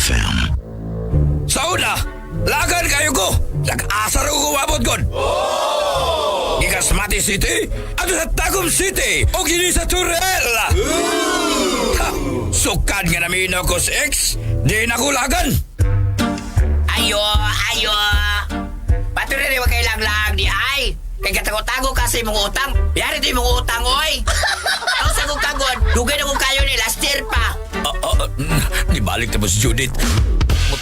XFM. Sa una, lagan kayo ko. Nag-asar ko umabot kon. Ikas Mati City, at sa Tagum City, o gini sa Turel. Ha, sukan nga namin ako sa X, di na kulagan. Ayo. Patuloy rin wag kayo lang di ay. Kaya katago-tago kasi mong utang. Yari di mong utang, oy. Ako sa kong kagod, dugay na kong kayo ni last year pa. Di balik na mo si Judith.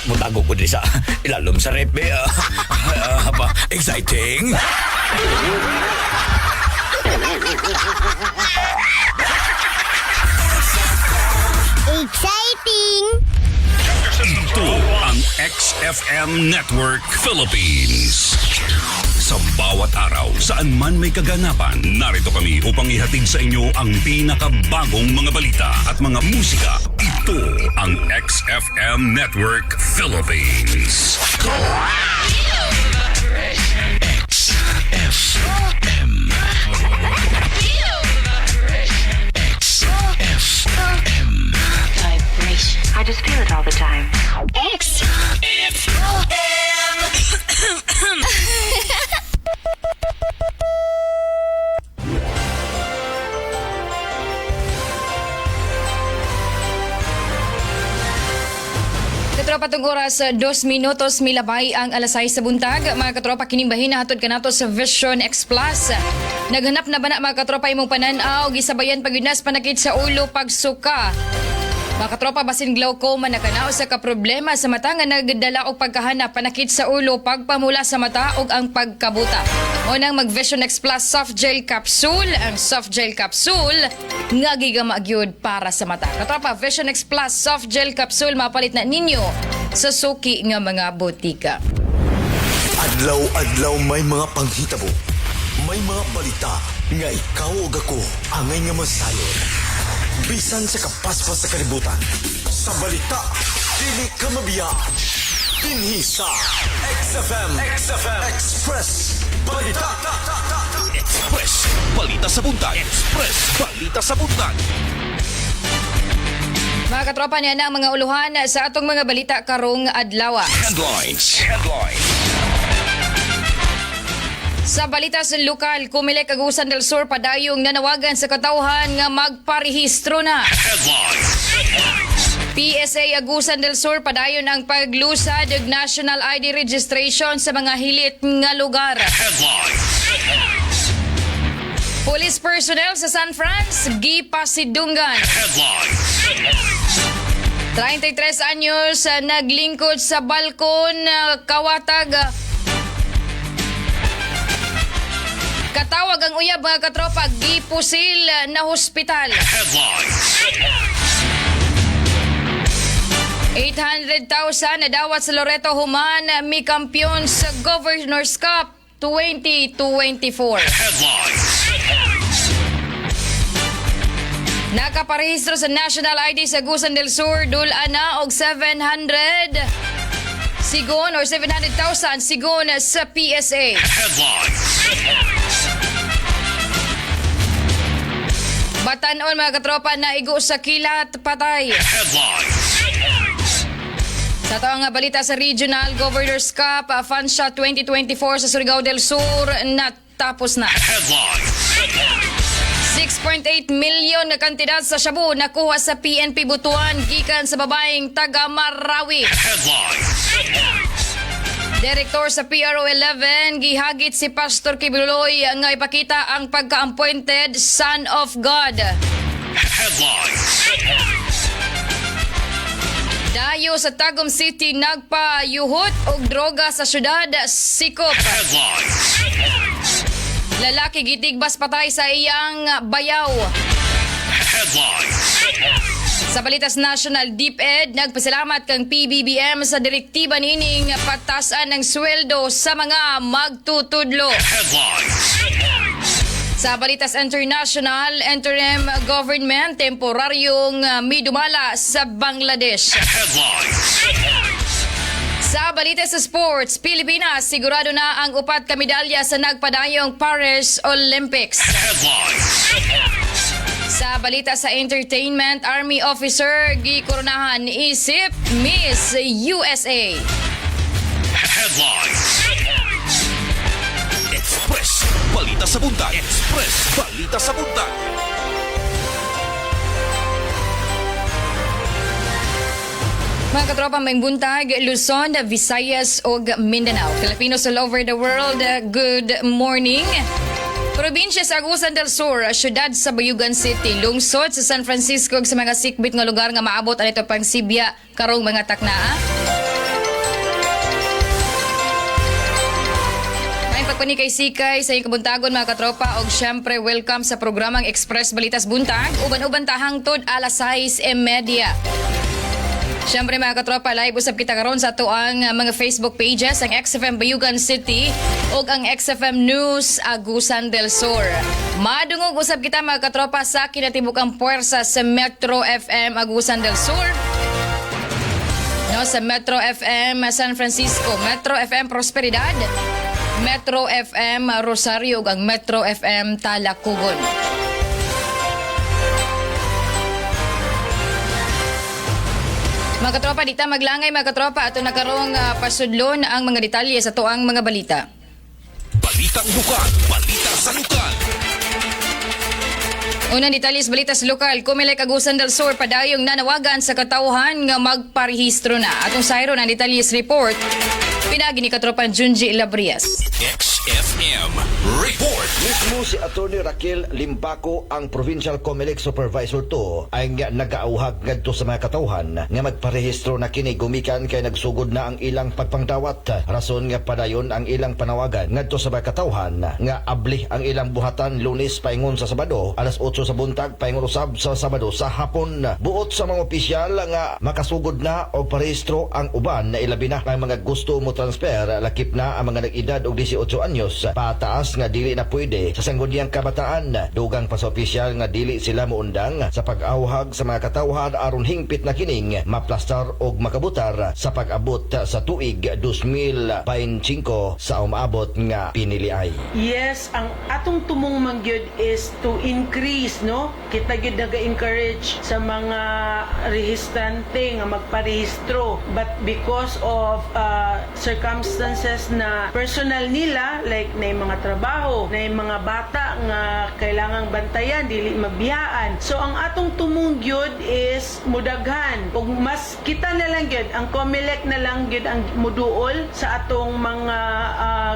Mutago ko di sa ilalom sa rep. Exciting. Exciting! Ito ang XFM Network Philippines. Sa bawat araw, saan man may kaganapan, narito kami upang ihatid sa inyo ang pinakabagong mga balita at mga musika. Ito ang XFM Network Philippines. XFM. XFM. Vibration. I just feel it all the time. Katropa tong oras, 2 minutos milabay ang alas 6 sa buntag. Mga katropa, kinimbahin na hatod kanato sa Vision X Plus. Naghanap na ba na mga katropa imong pananaw, gisabayan pagyunas panakit sa ulo pagsuka. Mga katropa, basin glaucoma na kanaw sa kaproblema sa mata nga nagdala og pagkahanap panakit sa ulo, pagpamula sa mata ug ang pagkabuta. Unang mag Vision X Plus Soft Gel Capsule. Ang Soft Gel Capsule nga gigamagyud para sa mata. Katropa, Vision X Plus Soft Gel Capsule mapalit na ninyo sa suki nga mga botika. Adlaw-adlaw may mga panghitabo. May mga balita nga ikaw ug ako angay nga masayon. Bisan sa kapaspas sa kalibutan. Sa balita, dili ka mabiyaan. Dinhi sa XFM Express Balita. Express. Balita sa buntag. Express. Balita sa buntag. Mga katropa, niya na ang mga uluhan sa atong mga balita karong adlaw. Headlines. Sa balita sa lokal, Kumilik Agusan del Sur padayong nanawagan sa katawhan nga magparehistro na. PSA Agusan del Sur padayon ang paglusad og national ID registration sa mga hilit nga lugar. Police personnel sa San Francisco gipasidunggan. 33 anyos naglingkod sa balkon kawatag. Katawag ang uyab mga katropa, gipusil na hospital. 800,000 na dawat sa Loreto Human, mi kampiyon sa Governor's Cup 2024. Nakaparehistro sa National ID sa Agusan del Sur, dula og 700 sigon or 700,000 sigon sa PSA. Batanon mga katropa na igo sa kilat patay. Sa ito ang balita sa Regional Governor's Cup Fansha 2024 sa Surigao del Sur natapos na. 6.8 million na kantidad sa shabu nakuha sa PNP Butuan gikan sa babaeng taga Marawi. Direktor sa PRO 11 gihagit si Pastor Kibuloy nga ipakita ang pagka-appointed Son of God. Dayo sa Tagum City nagpayuhot og droga sa syudad Sikop. Lalaki gitigbas patay sa iyang bayaw. Sa Balitas National, DepEd nagpasalamat kang PBBM sa direktiba nining patasan ng sweldo sa mga magtutudlo. Sa Balitas International, interim government temporaryong midumala sa Bangladesh. Sa Balitas sa Sports, Pilipinas sigurado na ang 4 ka medalya sa nagpadayong Paris Olympics. Sa balita sa entertainment, Army officer gikoronahan isip Miss USA. Headlines. Express. Balita sa buntag. Express. Balita sa buntag. Mga katropa, may buntag, Luzon, Visayas ug Mindanao. Filipinos all over the world, good morning. Probinsya sa Agusan del Sur, syudad sa Bayugan City, lungsod sa San Francisco ug sa mga sikbit nga lugar nga maabot anito pang Sibya karong mga taknaa. May pagpani kay Sikay sa iyong kabuntagon mga katropa og syempre welcome sa programang Express Balitas Buntag. Uban-uban tahang tod alas 6:30. Siyempre mga katropa, live usab kita karon sa ato ang mga Facebook pages, ang XFM Bayugan City ug ang XFM News Agusan del Sur. Madungog usab kita mga katropa sa kinatibukang puwersa sa Metro FM Agusan del Sur. No, sa Metro FM San Francisco, Metro FM Prosperidad, Metro FM Rosario ug ang Metro FM Talacugon. Mga katropa, dita maglangay mga katropa ato nakarong pasudlon ang mga detalye sa tuang mga balita. Balitang lukan. Balita sa lukan. Unang detalye sa balita sa lokal, Comelec Agusan del Sur padayong nanawagan sa katauhan nga magparehistro na. Atong sayro ng detalye sa report, pinagi ni katropan Junji Labrias. XFM Report. Mismo si Atty. Raquel Limbaco, ang Provincial Comelec Supervisor 2, ay nga nag-auhag ngadto sa mga katawhan nga magparehistro na kini gumikan kay nagsugod na ang ilang pagpangdawat. Rason nga padayon ang ilang panawagan ngadto sa mga katawhan nga abli ang ilang buhatan Lunes paingon sa Sabado, alas 8 sa buntag paingon usab sa Sabado sa hapon. Buot sa mga opisyal nga makasugod na o parehistro ang uban na ilabi na ang mga gusto mo transfer lakip na ang mga nag-edad og 18 anyos pataas nga dili na pwede sa sangguniang kabataan. Dugang pa sa opisyal nga dili sila muundang sa pag-awhag sa mga katawhan aron hingpit na kining maplastar og makabutar sa pag-abot sa tuig 2025 sa umabot nga piniliay. Yes, ang atong tumong mangyud is to increase, no? Kita gyud naga-encourage sa mga rehistrante nga magparehistro, but because of circumstances na personal nila, like na mga trabaho, na mga bata nga kailangang bantayan, dili mabiyaan. So ang atong tumong gyud is mudaghan ug mas kita na lang gyud ang Comelec na lang gyud ang muduol sa atong mga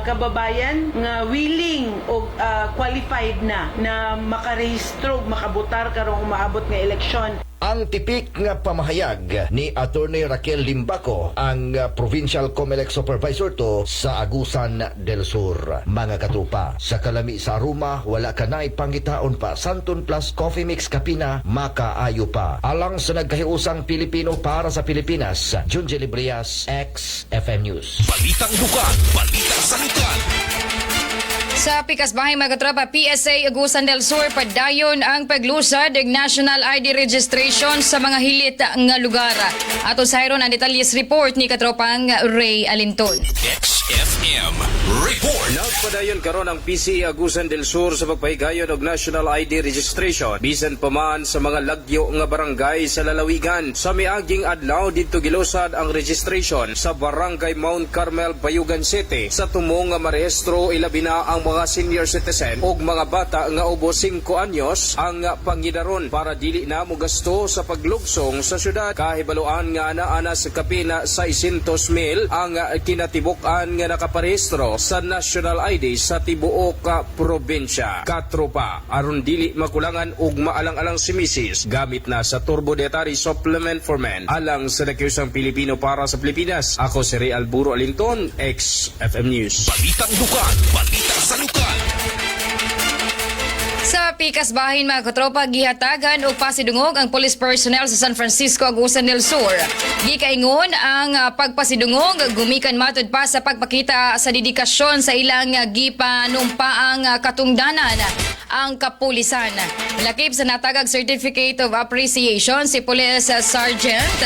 kababayan nga willing o qualified na makarehistro, makabutar karong umaabot nga eleksyon. Ang tipik nga pamahayag ni Atty. Raquel Limbaco, ang Provincial Comelec Supervisor 2 sa Agusan del Sur. Mga katrupa, sa kalami sa Aruma, wala ka na ipangitaon pa. Santon Plus Coffee Mix Kapina, makaayo pa. Alang sa nagkahiusang Pilipino para sa Pilipinas, Junji Librias, XFM News. Balitang lukan. Balita sa lukan. Sa pikas bahay mga katropa, PSA Agusan del Sur padayon ang paglusad ng National ID registration sa mga hilit nga lugar. Ato sa hayron ang detalyes report ni katropang Ray Alinton. XFM Report. Nagpadayon karon ang PCA Agusan del Sur sa pagpahigayon og National ID registration bisan pa man sa mga lagyo nga barangay sa lalawigan. Sa miaging adlaw didto gilusad ang registration sa Barangay Mount Carmel, Bayugan City sa tumong nga marehistro ilabi na ang mga senior citizen ug mga bata nga ubos 5 anyos ang pangidaron para dili na mo gasto sa paglugsong sa syudad. Kahibaluan nga ana sa kapina 600,000 ang kinatibukan nga nakaparehistro sa National ID sa tibuok probinsya. Katropa, aron dili makulangan ug maalang-alang si Mrs. gamit na sa Turbo Dietary Supplement for Men alang sa nakiusang Pilipino para sa Pilipinas. Ako si Ray Alburo Alinton, XFM News. Balitang lukan. Balita sa lukan. Sa pikas bahin mga katropa, gihatagan o pasidungog ang police personnel sa San Francisco, Agusan del Sur. Gikaingon ang pagpasidungog gumikan matud pa sa pagpakita sa dedikasyon sa ilang gipanumpaang katungdanan ang kapulisan. Lakip sa natagag Certificate of Appreciation si Police Sergeant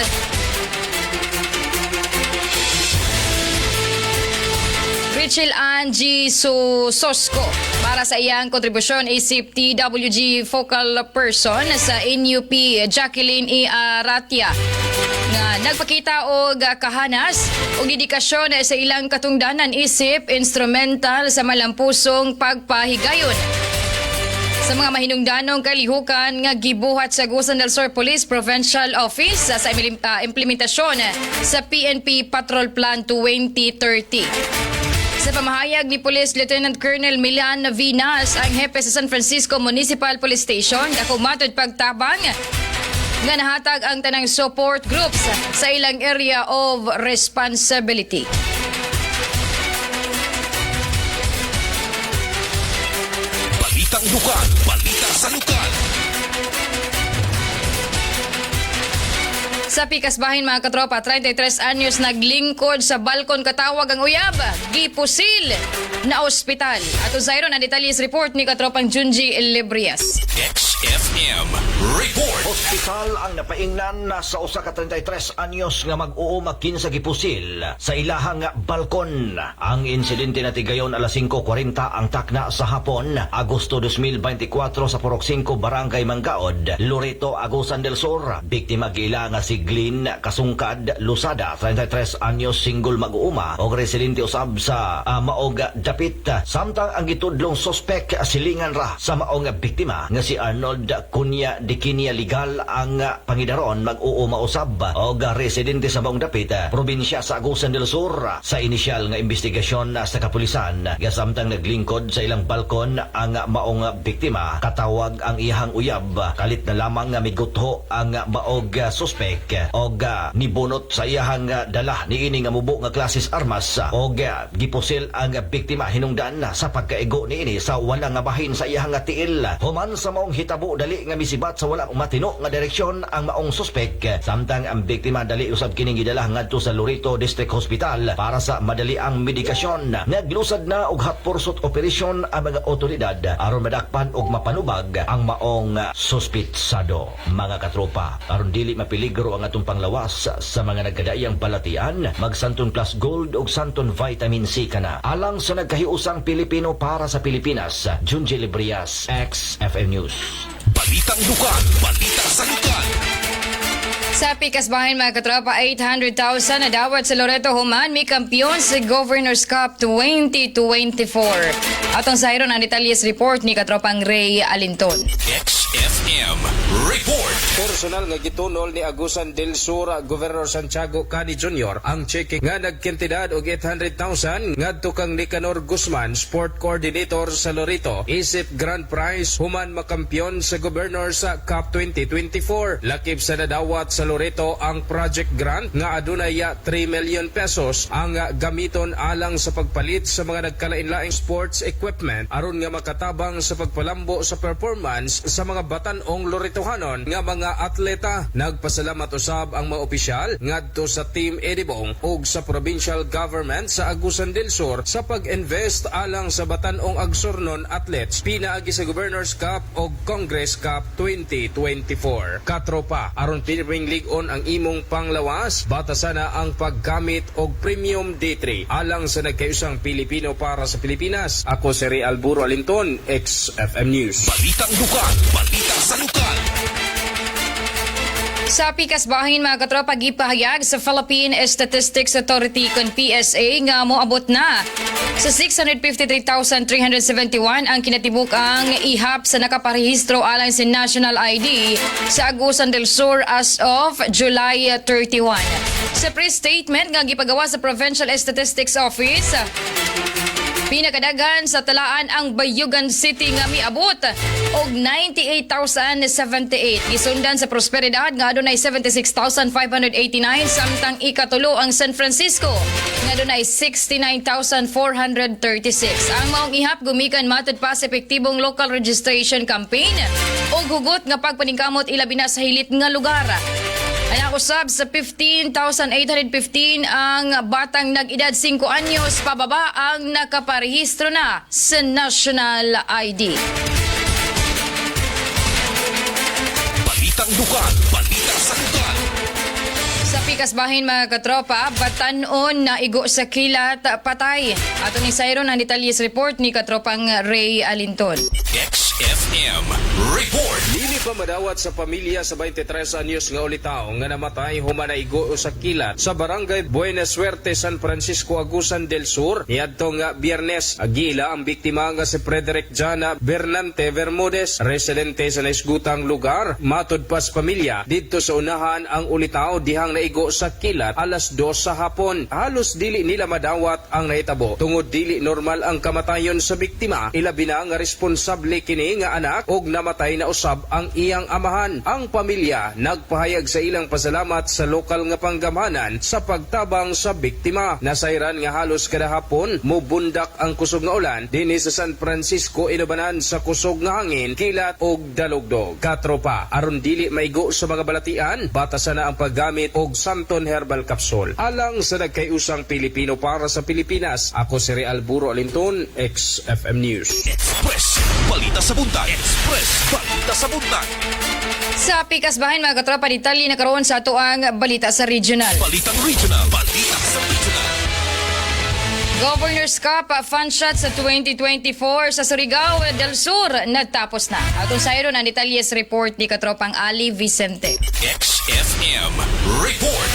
Richel Angie Sosko Para sa iyang kontribusyon, isip TWG focal person sa NUP Jacqueline E. Aratia nga nagpakita og kahanas o dedikasyon sa ilang katungdanan isip instrumental sa malampusong pagpahigayon sa mga mahinungdanong kalihukan nga gibuhat sa Agusan del Sur Police Provincial Office sa implementasyon sa PNP Patrol Plan 2030. Sa pamahayag ni Police Lieutenant Colonel Milan Vinas, ang hepe sa San Francisco Municipal Police Station, ako matod pagtabang nga nahatag ang tanang support groups sa ilang area of responsibility. Balitang lukan, balita sa lukan. Sa Pikasbahin mga katropa, 33 anyos naglingkod sa balkon katawag ang uyab, gipusil na ospital. Ato sa iron ang detalyes report ni katropang Junji Librias. XFM Report. Hospital ang napaingnan na sa usa ka 33 anyos nga mag-uumag kinsa gipusil sa ilahang balkon. Ang insidente na tigayon alas 5:40 ang takna sa hapon, Agosto 2024 sa Purok 5, Barangay Mangaod, Loreto, Agusan del Sur. Biktima gila nga si Glyn Kasungkad Lusada, 33 anyos, single mag-uuma og residente usab sa maog dapit. Samtang ang gitudlong sospek silingan ra sa maong biktima nga si Arnold Cunha Dikinia Legal ang pangidaron mag-uuma usab og residente sa maong dapit, probinsya sa Agusan del Sur. Sa inisyal nga investigasyon sa kapulisan, gasamtang naglingkod sa ilang balkon ang maong biktima, katawag ang iyang uyab, kalit na lamang nga migutho ang maog suspek og nibunot sa iyang dala niini nga mubo nga klases armas og gipusil ang biktima hinungdan sa pagkaigo niini sa wala nga bahin sa iyang tiil. Human sa maong hitabo, dali nga misibat sa wala matino nga direksyon ang maong suspek, samtang ang biktima dali usab kining gidala ngadto sa Loreto District Hospital para sa madali ang medikasyon. Naglusad na og hotpursuit operation ang mga otoridad aron madakpan og mapanubag ang maong suspitsado. Mga katropa, aron dili mapiligro ang atong panglawas sa mga nagkadaiyang balatian, mag Santon Plus Gold og Santon Vitamin C kana. Alang sa nagkahiusang Pilipino para sa Pilipinas, Junji Librias, XFM News. Balitang lukan, balita sa lukan. Sa Pikasbahin mga katropa, 800,000 na dawat sa Loreto Human, may kampiyon sa Governor's Cup 2024. Atong sa iron ang detalyes report ni katropang Ray Alinton. XFM Report. Personal nga gitunol ni Agusan del Sur Governor Santiago Cani Jr. ang cheque nga nagkantidad og 800,000 ngadto kang Nicanor Guzman, Sport Coordinator sa Loreto, isip grand prize human makampyon sa Governor sa Cup 2024. Lakip sa nadawat sa Loreto ang project grant nga adunay 3 million pesos ang gamiton alang sa pagpalit sa mga nagkalain-laing sports equipment aron nga makatabang sa pagpalambo sa performance sa mga batan-ong Loretohanon nga mga atleta. Nagpasalamat usab ang mga opisyal ngadto sa Team Edibong ug sa provincial government sa Agusan del Sur sa pag-invest alang sa batan-ong agsurnon athletes pinaagi sa Governor's Cup ug Congress Cup 2024. Katropa, aron piniping ligon ang imong panglawas, batasana ang paggamit og Premium D3 alang sa nagkayusang Pilipino para sa Pilipinas. Ako si Ray Alburo Alinton, XFM News. Balitang lukan, balita sa lukan. Sa Pikasbahin mga katropa, gipahayag sa Philippine Statistics Authority kon PSA nga moabot na sa 653,371 ang kinatibuk-ang ihap sa nakaparehistro alang sa National ID sa Agusan del Sur as of July 31. Sa pre-statement nga gipagawa sa Provincial Statistics Office, pinakadagan sa talaan ang Bayugan City nga miabot og 98,078. Gisundan sa Prosperidad nga adunay 76,589, samtang ikatulo ang San Francisco nga adunay 69,436. Ang maong ihap gumikan matud pa sa epektibong local registration campaign ug hugot nga pagpaningkamot ilabi na sa hilit nga lugar. Ang usab sa 15,815 ang batang nag-edad 5 anyos pababa ang nakaparehistro na sa National ID. Balitang lukan, balita sa lukan. Sa pikasbahin mga katropa, batanon na igo sa kilat patay. Ato ni Sayron ang detalyes report ni katropang Ray Alinton. XFM Report. Dili pa madawat sa pamilya sa 23 anyos nga ulitaw nga namatay human na igo sa kilat sa barangay Buena Suerte, San Francisco, Agusan del Sur. Niadto nga Biyernes, agila ang biktima nga si Frederick Jana Bernante Bermudez, residente sa naisgutang lugar. Matod pa sa pamilya, dito sa unahan ang ulitaw dihang naigo sa kilat alas 2 sa hapon. Halos dili nila madawat ang nahitabo tungod dili normal ang kamatayon sa biktima. Ilabi na nga responsable kini nga anak og namatay na usab ang iyang amahan. Ang pamilya nagpahayag sa ilang pasalamat sa lokal nga panggamhanan sa pagtabang sa biktima. Nasayran nga halos kada hapon mubundak ang kusog nga ulan dinhi sa San Francisco, inubanan sa kusog nga hangin, kilat og dalugdog. Katropa, aron dili maigo sa mga balatian, batasan na ang paggamit og Santon Herbal Capsule. Alang sa nagkayusang Pilipino para sa Pilipinas, ako si Real Buro Alinton, XFM News. Express. Balita sa buntag. Express. Balita sa buntag. Sa pikasbahin mga katropa, detalye na karoon sa ato ang balita sa regional. Balitang regional. Balita sa regional. Governor's Cup Funshot sa 2024 sa Surigao del Sur nagtapos na. Atong sayron ang detalyes report ni katropang Ali Vicente. XFM Report.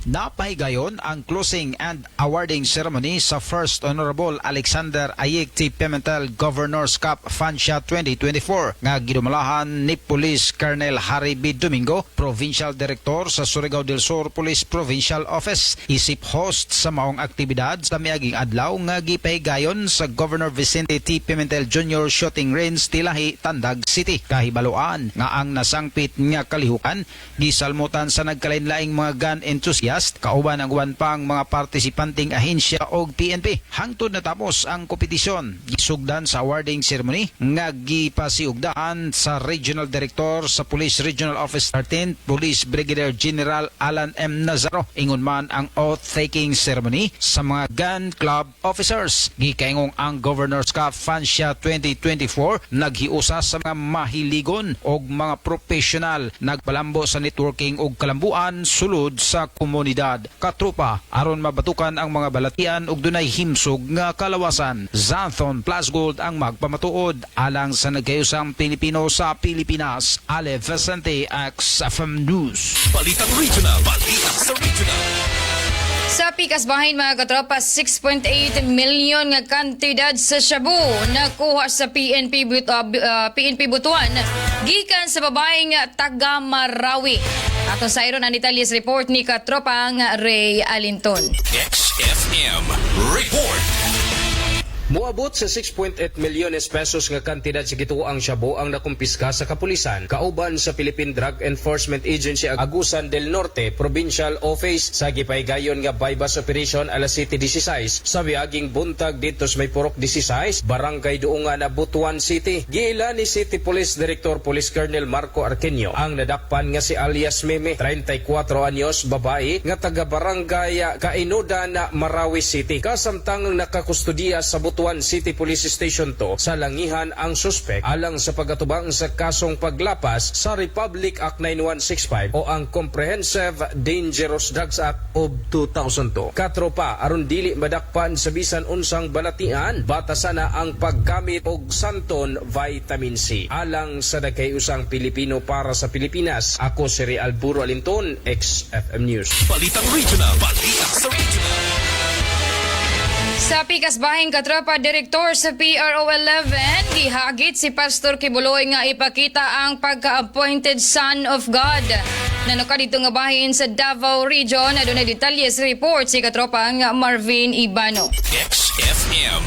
Napahigayon ang closing and awarding ceremony sa First Honorable Alexander Ayik T. Pimentel Governor's Cup Funshot 2024 nga gidumalahan ni Police Colonel Harry B. Domingo, Provincial Director sa Surigao del Sur Police Provincial Office. Isip host sa maong aktibidad sa miaging adlaw nga gipahigayon sa Governor Vicente T. Pimentel Jr. Shooting Range Tilahi, Tandag City. Kahibaloan nga ang nasangpit nga kalihukan gisalmutan sa nagkalain-laing mga gun enthusiasts kauban ang uban pang mga partisipanting ahensya og PNP. Hangtod natapos ang kompetisyon, gisugdan sa awarding ceremony nga gipasiugdaan sa Regional Director sa Police Regional Office 13, Police Brigadier General Alan M. Nazaro. Ingon man ang oath-taking ceremony sa mga gun club officers. Gikaingong ang Governor's Cup Funshot 2024 naghiusa sa mga mahiligon og mga professional, nagpalambo sa networking og kalambuan sulod sa komunidad. Katropa, aron mabatukan ang mga balatian ug dunay himsog nga kalawasan. Zanthon Plus Gold ang magpamatuod alang sa nagkayusang Pilipino sa Pilipinas. Ale Vicente, XFM News. Balitang regional. Balita sa regional. Sa pikasbahin mga katropa, 6.8 million nga kantidad sa shabu nakuha sa PNP Butuan gikan sa babaeng taga Marawi. Atong sayron ang detalyes report ni katropang Ray Alinton. XFM Report. Moabot sa 6.8 milyones pesos nga kantidad sa gituang shabu ang nakumpiska sa kapulisan kauban sa Philippine Drug Enforcement Agency Agusan del Norte Provincial Office sa gipahigayon nga bypass operation alas 7:16 sa miaging buntag dito sa may purok 16 barangay Duungan na Butuan City. Giila ni City Police Director Police Colonel Marco Arqueño ang nadakpan nga si alias Meme, 34 anyos, babae nga taga barangay Kainoda na Marawi City. Kasamtang nakakustodiya sa Butuan City Police Station 2 sa langihan ang suspek alang sa pagatubang sa kasong paglapas sa Republic Act 9165 o ang Comprehensive Dangerous Drugs Act of 2002. Katropa, aron dili madakpan sa bisan unsang balatian, batasan na ang paggamit og Santon Vitamin C alang sa nagkayusang Pilipino para sa Pilipinas. Ako si Real Buro Alinton, XFM News. Balitang regional. Balita sa regional. Sa pikasbahin katropa, direktor sa PRO 11, gihagit si Pastor Kibuloy nga ipakita ang pagka-appointed Son of God. Nanuka dito nga bahin sa Davao Region, na doon na detalyes report si katropang Marvin Ibano. XFM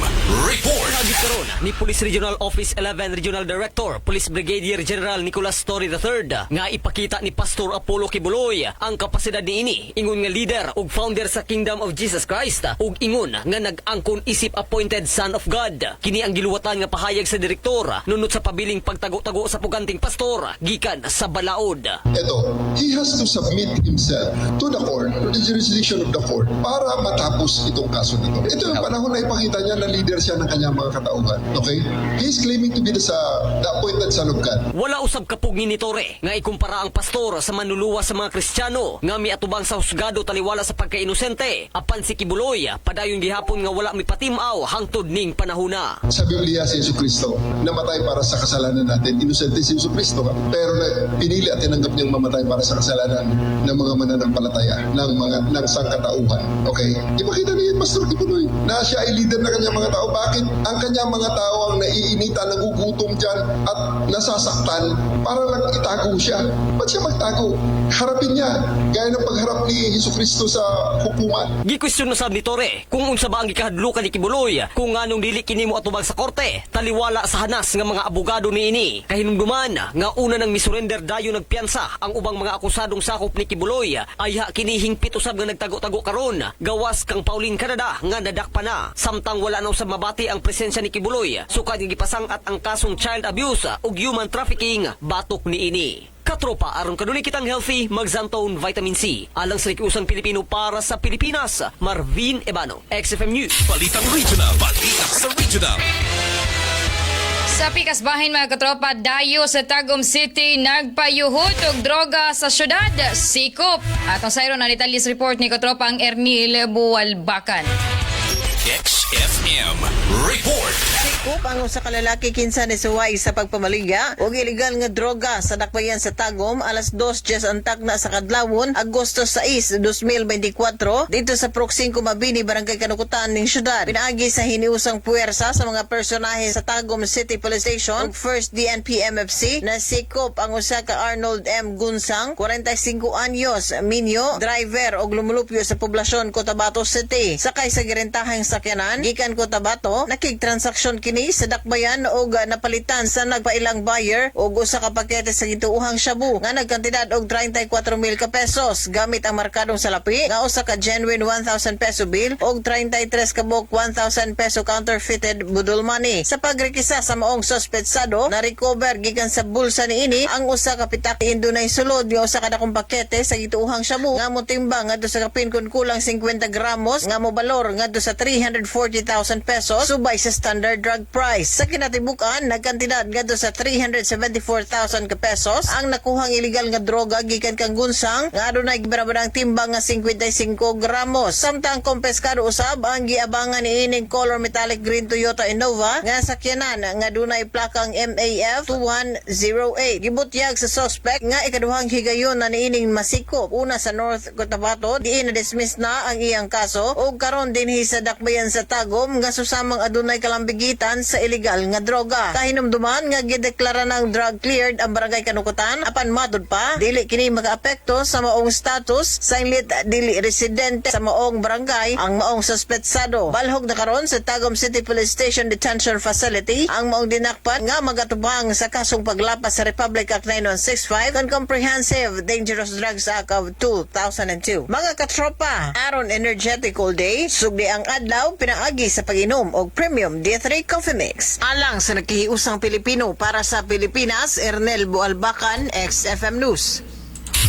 Report. Nagkaroon ni Police Regional Office 11 Regional Director Police Brigadier General Nicolas Torre III nga ipakita ni Pastor Apollo Kibuloy ang kapasidad niini ingon nga leader ug founder sa Kingdom of Jesus Christ ug ingon nga nag-angkon isip appointed Son of God. Kini ang giluwatan nga pahayag sa direktor nunot sa pabiling pagtago-tago sa puganting pastor gikan sa balaod. Ito, he has to submit himself to the court the jurisdiction of the court para matapos itong kaso na ito. Ito yung panahon na ipakita niya na leader siya ng kanyang mga katauhan. Okay? He's claiming to be the appointed son of God. Wala usab kapugni ni Torre nga ikumpara ang pastor sa manluluwas sa mga Kristiyano nga miatubang sa husgado taliwala sa pagkainosente. Apan si Kibuloy padayon gihapon nga wala mipatimaw hangtod ning panahona. Sa Biblia si Jesucristo namatay para sa kasalanan natin. Inosente si Jesucristo, pero pinili at tinanggap niyang mamatay para sa kasalanan ng mga mananampalataya, ng sangkatauhan. Okay? Ipakita niya Pastor Kibuloy na siya ay leader ng kanyang mga tao. Bakit ang kanyang mga tao ang naiinita, nagugutom dyan at nasasaktan para lang itago siya? Ba't siya magtago? Harapin niya gaya ng pagharap ni Jesucristo sa hukuman. Gikwestiyon na sab ni Torre kung unsa ba ang gikahadlukan ni Kibuloy kung nganong dili kini mo atubang sa korte taliwala sa hanas nga mga abogado niini. Kahinumduman nga una nang misurrender dayon nagpiyansa ang ubang mga akusadong sakop ni Kibuloy ay kini hingpit usab nga nagtago-tago karon gawas kang Pauline Canada nga nadakpa na samtang wala na usab mabati ang presensya ni Kibuloy sukad nga gipasang at ang kasong child abuse ug human trafficking batok niini. Katropa, aron kanuli kitang healthy, mag-Zantone Vitamin C. Alang sa nakiusang Pilipino para sa Pilipinas, Marvin Ebano, XFM News. Balitang regional, balita sa regional. Sa pikas bahin mga katropa, dayo sa Tagum City nagpayuhot og droga sa syudad, sikop. At ang sayro na detalyes report ni katropa ang Ernil Bualbacan. XFM Report. Sikop ang usa ka lalaki kinsa ni suway sa pagpamaligya og ilegal nga droga sa dakbayan sa Tagum alas 2:10 antak na sa kadlawon Agosto 6, 2024 dito sa Prok 5 Mabini, Barangay Kanukutan ning syudad. Pinaagi sa hiniusang puwersa sa mga personahe sa Tagum City Police Station ug 1st DNP MFC na sikop ang usa ka Arnold M. Gunsang, 45 anyos, minyo, driver og lumulupyo sa poblasyon Cotabato City. Sakay sa girentahang sakyanan gikan Cotabato, nakigtransaksyon kini sa dakbayan og napalitan sa nagpailang buyer og usa ka pakete sa gituuhang shabu nga nagkantidad og 34,000 ka pesos gamit ang markadong salapi nga usa ka genuine 1,000 peso bill og 33 ka buok 1,000 peso counterfeited budol money. Sa pagrekisa sa maong suspetsado, na-recover gikan sa bulsa niini ang usa ka pitak indunay sulod nga usa ka dakong pakete sa gituuhang shabu nga motimbang ngadto sa kapin kun kulang 50 gramos nga mobalor ngadto sa 340,000 pesos subay sa standard drug price. Sa kinatibukan, nagkantidad ngadto sa 374,000 ka pesos ang nakuhang illegal nga droga gikan kang Gunsang nga adunay gibarabadang timbang nga 55 gramos. Samtang kompeskado usab ang giabangan niining color metallic green Toyota Innova nga sakyanan nga dunay plakang MAF 2108. Gibutyag sa suspect nga ikaduhang higayon na niining masikop una sa North Cotabato, diin na dismiss na ang iyang kaso ug karon dinhi sa dakbayan sa Tagum nga susamang adunay kalambigitan sa illegal nga droga. Kahinumduman nga gideklara ng drug cleared ang Barangay Kanukutan apan matud pa dili kini makaapekto sa maong status sa inlit dili residente sa maong barangay ang maong suspetsado. Balhog na karon sa Tagum City Police Station Detention Facility ang maong dinakpan nga magatubang sa kasong paglapas sa Republic Act 9165 and Comprehensive Dangerous Drugs Act of 2002. Mga katropa, aron energetic all day, sugdi ang adlaw pinaagi sa pag-inom og Premium D3 Coffee Mix. Alang sa naghihiusang Pilipino para sa Pilipinas, Ernel Bualbacan, XFM News.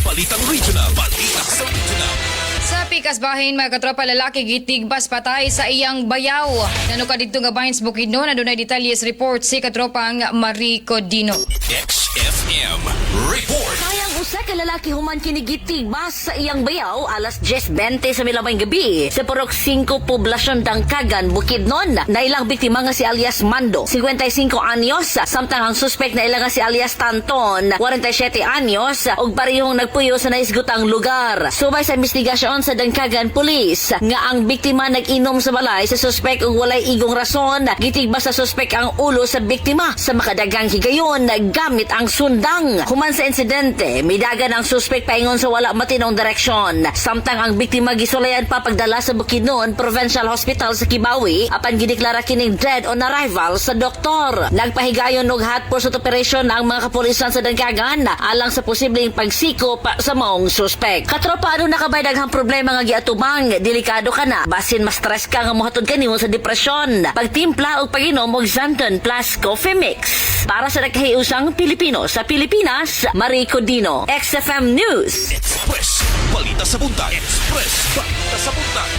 Balitang regional, balita sa regional. Sa pikas bahin mga katropa, lalaki gitigbas patay sa iyang bayaw. Nanuka dito nga bahin sa Bukidnon na dunay detalyes report si katropang Marie Codino. XFM Report. Kayang usa ka lalaki human kinigitig-bas sa iyang bayaw alas 10:20 sa milamayng gabi sa Purok 5 Poblasyon Dangkagan, Bukidnon. Na ilang biktima nga si alias Mando, 55 anyos, samtang ang suspect na ilang nga si alias Tanton, 47 anyos, ug parehong nagpuyo sa naisgutang lugar. Subay sa investigasyon sa Dangkagan Police nga ang biktima nag-inom sa balay sa suspect ug walay igong rason, gitigbas sa suspect ang ulo sa biktima sa makadagang higayon gamit ang sundang. Human sa insidente, midagan ang suspect paingon sa wala matinong direksyon. Samtang ang biktima gisulayan pa pagdala sa Bukidnon Provincial Hospital sa Kibawi apan gideklara kining dead on arrival sa doktor. Nagpahigayon og hot pursuit operation ang mga kapulisan sa Dangkagan alang sa posibleng pagsikop sa maong suspect. Katropa, ano nakabay daghang problema nga giatubang, delikado ka na basin mas stress ka nga mohatod kanimo sa depresyon. Pagtimpla og pag-inom og Xanton Plus Coffee Mix. Para sa nagkahiusang Pilipino sa Pilipinas, Marie Codino, XFM News. Express Balita sa Buntag. Express Balita sa Buntag.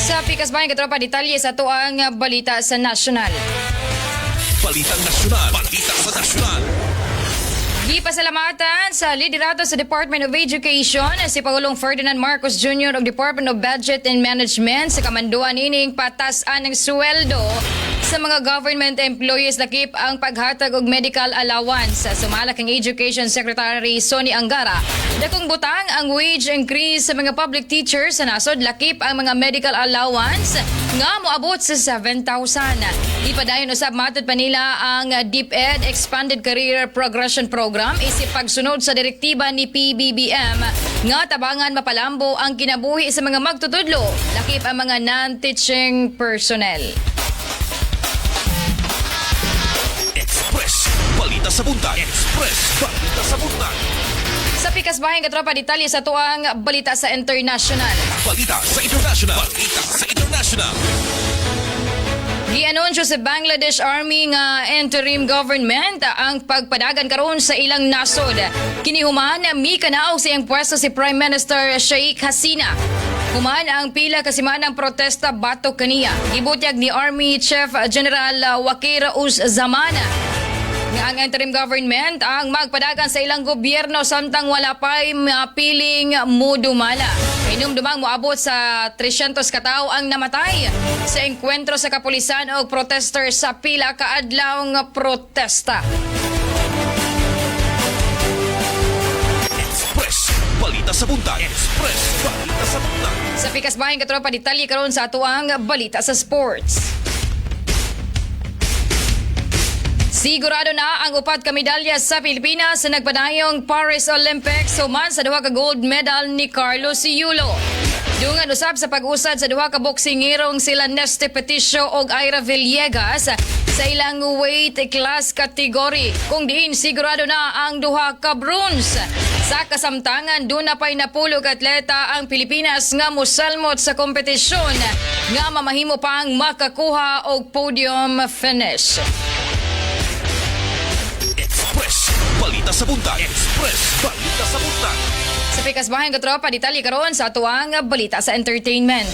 Sa Pikas Bayan katropa detalye sa tuang balita sa nasyonal. Balitang Nasyonal. Balita sa Nasyonal. Gipasalamatan sa liderato sa Department of Education si Pangulong Ferdinand Marcos Jr. of Department of Budget and Management sa kamanduan ining patasan ng sweldo sa mga government employees lakip ang paghatag og medical allowance. Sumala kang Education Secretary Sonny Angara, dakong butang ang wage increase sa mga public teachers sa nasod lakip ang mga medical allowance nga moabot sa 7,000. Ipadayon usab matud pa nila ang DepEd Expanded Career Progression Program isip pagsunod sa direktiba ni PBBM nga tabangan mapalambo ang kinabuhi sa mga magtutudlo lakip ang mga non-teaching personnel. Express Balita sa Buntag. Express Balita sa Buntag. Sa Pikas Bayan katropa detalye sa tuang balita sa international. Balita sa International. Balita sa International. Gianunsyo sa Bangladesh Army nga interim government ang pagpadagan karon sa ilang nasod. Kinihuman mi kanao sa iyang pwesto si Prime Minister Sheikh Hasina. Human ang pila kasimanang protesta batok kaniya. Gibutyag ni Army Chief General Wakir Uz-Zaman nga ang interim government ang magpadagan sa ilang gobyerno samtang wala pa'y mapiling mudumala. Inumdumang moabot sa 300 katao ang namatay sa engkwentro sa kapulisan o protester sa pila kaadlawng protesta. Express Balita sa Buntag. Express Balita sa Buntag. Sa Pikas Bayan katropa detalye karon sa atuang balita sa sports. Sigurado na ang upat ka medalya sa Pilipinas sa nagpadayong Paris Olympics human sa duha ka gold medal ni Carlos Yulo. Dungan usab sa pag-usad sa duha ka boksingerong sila Neste Peticio ug Ira Villegas sa ilang weight class category. Kung diin sigurado na ang duha ka bronze. Sa kasamtangan, doon na pa'y napulog atleta ang Pilipinas nga musalmot sa kompetisyon nga mamahimo pang makakuha og podium finish. Express Balita sa Buntag. Express Balita sa Buntag. Sa Pikas Bayan katropa detalye karon sa atuang balita sa entertainment.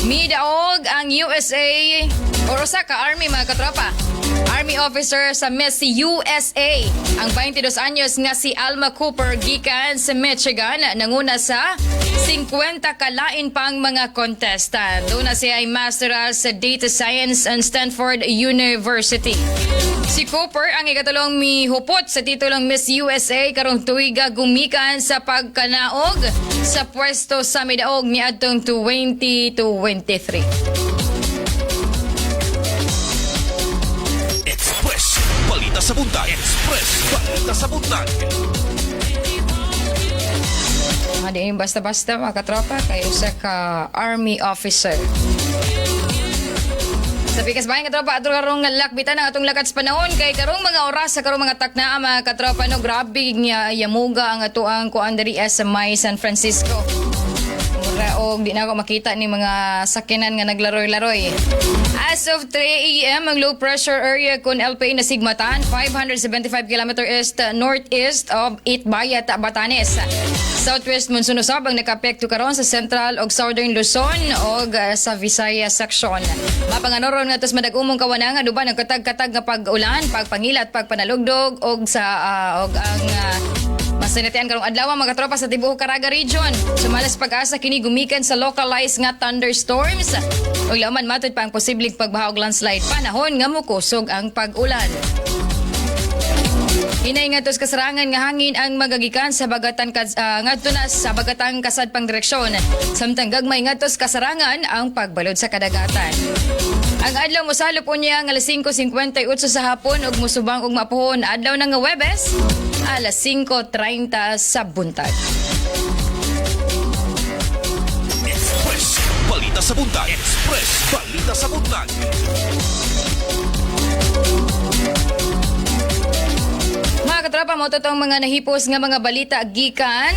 Midaog ang USA o sa ka Army mga katropa. Army officer sa Miss USA ang 22 anyos nga si Alma Cooper gikan sa Michigan nanguna sa 50 kalain pang mga contestant. Doon na siya ay masteral sa Data Science ang Stanford University. Si Cooper ang ikatulong mihupot sa titulong Miss USA karong tuiga gumikan sa pagkanaog sa pwesto sa midaog ni adtong 2023. Express Balita sa Buntag. Express Balita sa Buntag. Hindi basta-basta mga katropa kayo sa ka Army officer. Sa Pikas Bayan katropa ato karong lakbitan ang atong lakat sa panahon kay karong mga oras sa karong mga takna mga katropa no grabe nga yamuga ang atuang kuan diri sa May San Francisco. Og di na ako makita ni mga sakyanan nga naglaroy-laroy. As of 3 a.m. ang low pressure area kun LPA na Sigmatan 575 km east northeast of Itbayat, Batanes. Southwest monsoon usab ang nakapekto karon sa Central ug Southern Luzon ug sa Visayas section. Mapanganoron nga tos madag-umong kawanang aduban ang katag-katag nga pag-ulan, pagpangilat, pagpanalugdog ug sa og ang masinatian karong adlaw mga tropa sa tibuok Caraga region. Sumalas pag-asa kini gumikan sa localized nga thunderstorms. Ug laman matud pa ang posibleng pagbaha og landslide panahon nga mokusog ang pag-ulan. Hinay nga tos kasarangan nga hangin ang magagikan sa bagatan ngadto na sa bagatang kasadpang direksyon. Samtang gagmay nga tos kasarangan ang pagbalod sa kadagatan. Ang adlaw mosalop unya nga alas 5:58 sa hapon ug musubang og mapuhon adlaw nga Huwebes alas 5:30 sa buntag. Express Balita sa Buntag. Express Balita sa Buntag. Mga katropa mo totong mga nahipos nga mga balita gikan.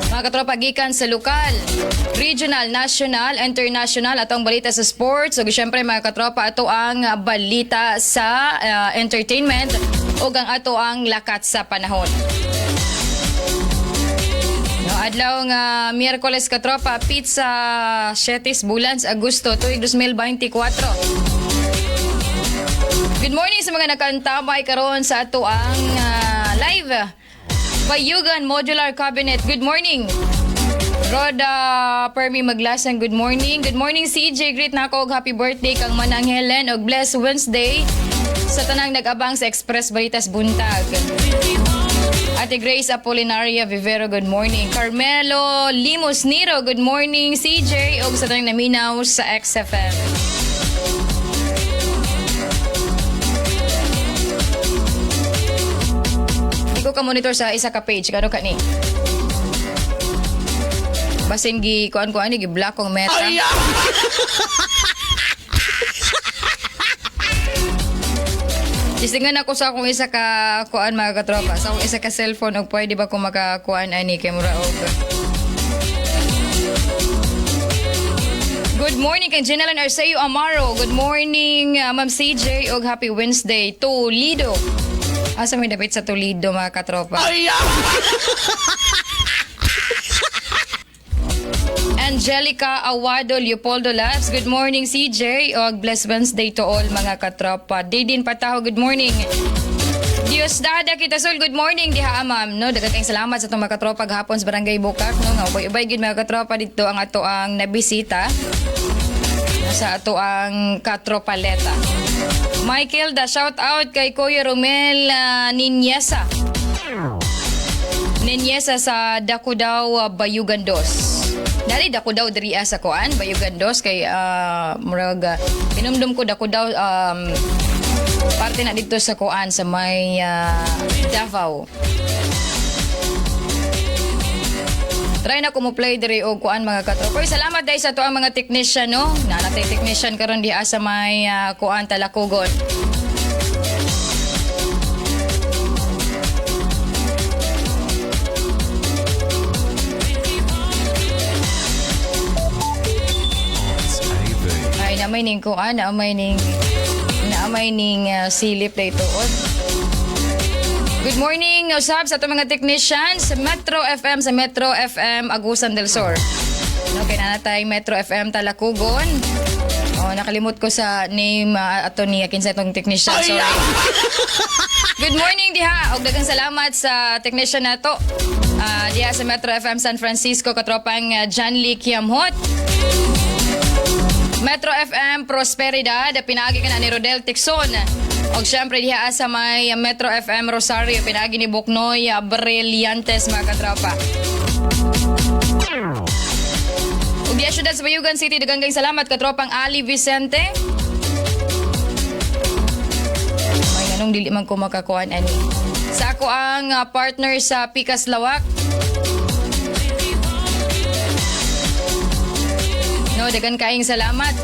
Mga katropa gikan sa lokal, regional, national, international atong balita sa sports ug syempre mga katropa ato ang balita sa entertainment. ug ang ato ang lakat sa panahon. No, adlaw nga Miyerkules katropa, pizza 7 bulan sa Agosto tuig 2024. Good morning sa mga nakantabay karon sa ato ang live Bayugan Modular Cabinet. Good morning. Roda Permi Maglasan, good morning. Good morning CJ, greet na ako og happy birthday kang Manang Helen og blessed Wednesday sa tanang nag-abang sa Express Balitas Buntag. Ate Grace Apolinaria Vivero, good morning. Carmelo Limos Niro, good morning CJ og sa tanang naminaw sa XFM. Ko ka monitor sa isa ka page kano ka ni basin gi kuan ni gi black kong meta. Isingan ako sa akong isa ka kuan mga katropa sa akong isa ka cellphone og pwede ba ko makakuan ani kay mura og Good morning kay Jenelan Arceo Amaro. Good morning Ma'am CJ og happy Wednesday to Lido. Asa may dapit sa Toledo mga katropa. Angelica Awado Leopoldo Labs, good morning CJ o blessed Wednesday to all mga katropa. Didin Pataho, good morning. Diosdada Kitasol, good morning diha ma'am. No, daghang salamat sa itong mga katropa gahapon sa Barangay Bukak. No, nga ubay gid mga katropa dito ang ato ang nabisita sa ato ang katropaleta. Michael, da shout out kay Kuya Romel Ninyesa sa Dakudaw, Bayugan 2. Dari Dakudaw diri sa kuan, Bayugan 2 kay murag pinumdum ko Dakudaw parte na dito sa kuan sa may Davao. Try na ko mo play diri og kuan mga katropa. Salamat dai sa to ang mga technician no. Nanatay technician karon di sa may kuan Talakugon. Ay namay ning kuan, namay ning silip dito. Good morning, usab sa itong mga technicians sa Metro FM Agusan del Sur. Okay, nanatay Metro FM Talakugon. Nakalimot ko sa name ato ni kinsa itong technician. Sorry. Good morning diha. Og daghang salamat sa technician nato. Diha sa Metro FM San Francisco katropang John Lee Kiamhot. Metro FM Prosperidad, pinagi ka na ni Rodel Tixon. Og syempre diha sa may Metro FM Rosario, pinagi ni Buknoy Brillantes mga katropa. Og diha syudad sa Bayugan City, daghang salamat katropang Ali Vicente. May ganong dili man ko makakuan ani. Sa ako ang partner sa Pikas Lawak. No, dagan kaing salamat.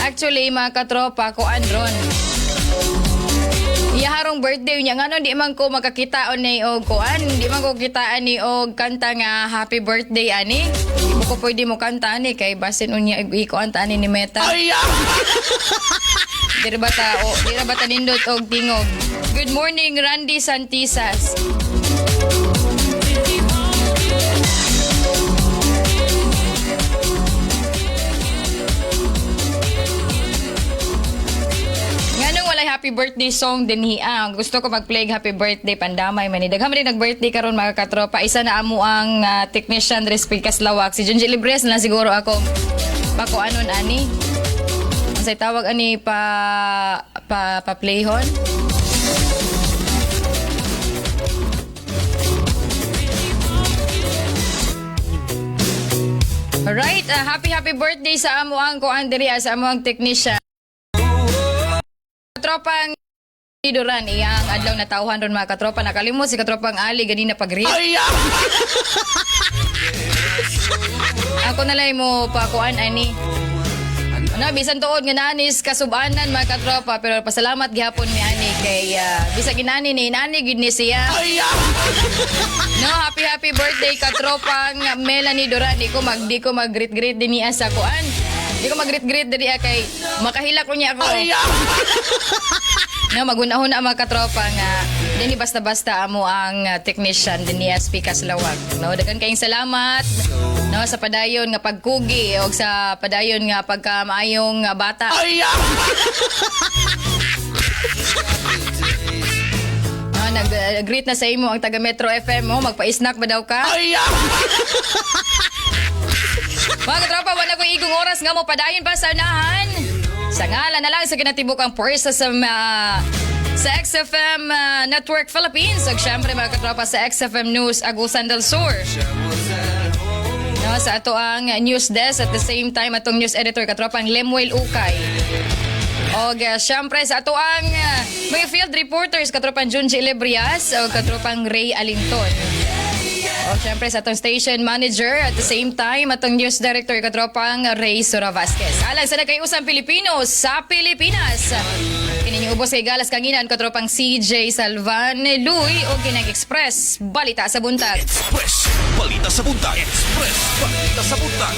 Actually, mga katropa ko andron. Iyaharong birthday niya. Ngano, di man ko makakitaon ni og kuan. Di man ko kitaan ni og kanta nga happy birthday ani. Di mo ko pwede mo kanta ani kay basin unya ikuan ta ani ni Meta. Dira bata nindot og tingog. Good morning, Randy Santisas. Happy birthday song din hiang. Gusto ko mag-play happy birthday pandamay man. Daghang man nag-birthday karon mga katropa. Isa na amo ang technician Respikas Lawak. Si Junji Libres na siguro akong pakuanon ani. Ang say tawag ani pa-playhon. Alright, happy birthday sa amo ang kuan diri sa amo ang technician. Katropang Duran, iyang adlaw na tauhan ron mga katropa. Nakalimot si katropang Ali ganina pag-read. Ako na lang mo pakuan ani. Bisan tuod nga nanis kasubanan mga katropa, pero pasalamat gihapon mi ani kay bisag inani ni inani gid ni siya. No, happy birthday katropang Melanie Duran. Di ko mag-greet din niya sa kuan. Di ko mag-greet diri kay makahila ko niya ako. No, magunahon ang mga katropa nga dili basta-basta amo ang technician din ni SP Kaslawag. No, daghang kayong salamat. No, sa padayon nga pagkugi o sa padayon nga pagkamaayong bata. No, nag-greet na sa imo ang taga Metro FM mo, magpa-snack ba daw ka? Mga katropa, wala ko igong oras nga mo padayon pa sa unahan. Sa ngalan na lang sa kinatibuk ang pwersa sa XFM Network Philippines. At syempre mga katropa sa XFM News Agusan del Sur. No, sa ato ang news desk at the same time atong news editor katropa ang Lemuel Ukay. O syempre sa ato ang mga field reporters katropang Junji Lebrias o katropang Ray Alinton. O syempre sa atong station manager at the same time atong news director katropang Ray Sora Vasquez. Alang sa nagkayusang Pilipino sa Pilipinas. Kining ubos kay galas kanginan katropang CJ Salvan Luy o Kinang Express. Balita sa buntag. Express. Balita sa buntag. Express. Balita sa buntag.